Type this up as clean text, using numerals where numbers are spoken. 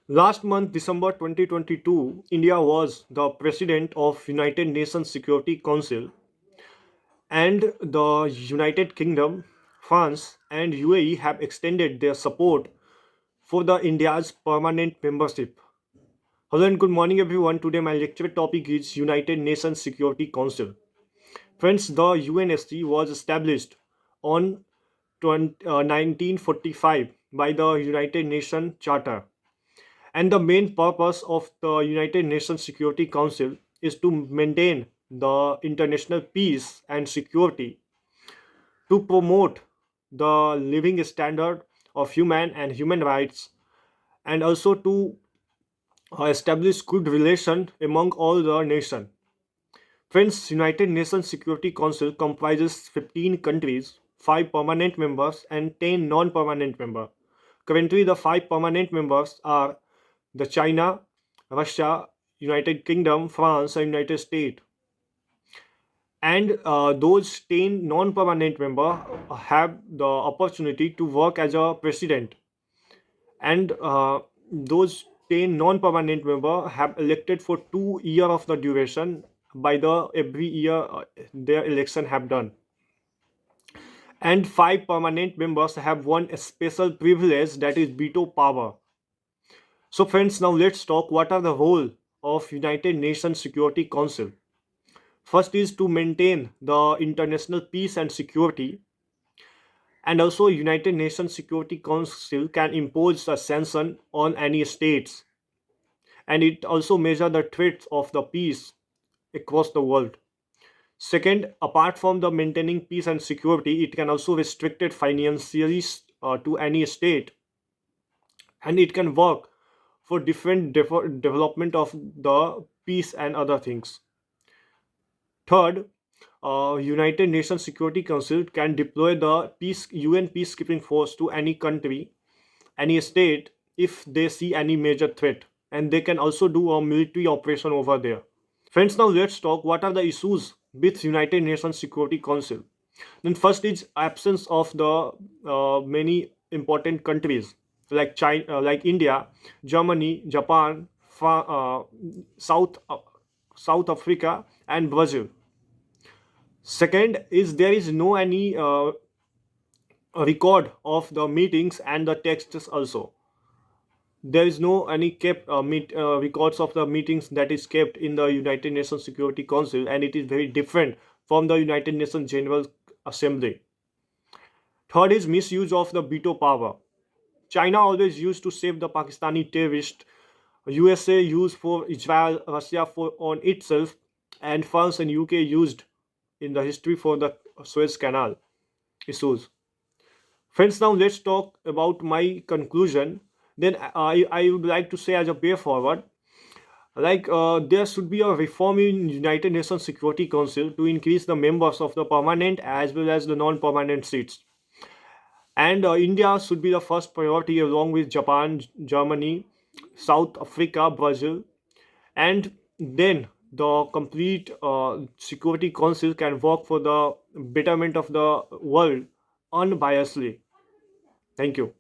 Last month, December 2022, India was the president of United Nations Security Council, and the United Kingdom, France, and UAE have extended their support for the India's permanent membership. Hello and good morning everyone. Today my lecture topic is United Nations Security Council. Friends, the UNSC was established on 1945 by the United Nations Charter. And the main purpose of the United Nations Security Council is to maintain the international peace and security, to promote the living standard of human rights, and also to establish good relation among all the nations. Friends, United Nations Security Council comprises 15 countries, 5 permanent members and 10 non-permanent members. Currently, the 5 permanent members are the China, Russia, United Kingdom, France, and United States. And those 10 non-permanent members have the opportunity to work as a president. And those 10 non-permanent members have elected for 2 years of the duration by the every year their election have done. And 5 permanent members have one special privilege, that is veto power. So friends, now let's talk what are the role of United Nations Security Council. First is to maintain the international peace and security, and also United Nations Security Council can impose a sanction on any states, and it also measure the threats of the peace across the world. Second, apart from the maintaining peace and security, it can also restrict it financially to any state, and it can work for different development of the peace and other things. Third, United Nations Security Council can deploy the UN peacekeeping force to any country, any state, if they see any major threat, and they can also do a military operation over there. Friends, now let's talk what are the issues with United Nations Security Council. Then first is absence of the many important countries like China, like India, Germany, Japan, South South Africa, and Brazil. Second is there is no any record of the meetings and the texts also. There is no any kept records of the meetings that is kept in the United Nations Security Council, and it is very different from the United Nations General Assembly. Third is misuse of the veto power. China always used to save the Pakistani terrorists. USA used for Israel, Russia for on itself, and France and UK used in the history for the Suez Canal issues. Friends, now let's talk about my conclusion. Then I would like to say as a way forward, like there should be a reform in United Nations Security Council to increase the members of the permanent as well as the non-permanent seats. And India should be the first priority along with Japan, Germany, South Africa, Brazil, and then the complete Security Council can work for the betterment of the world unbiasedly. Thank you.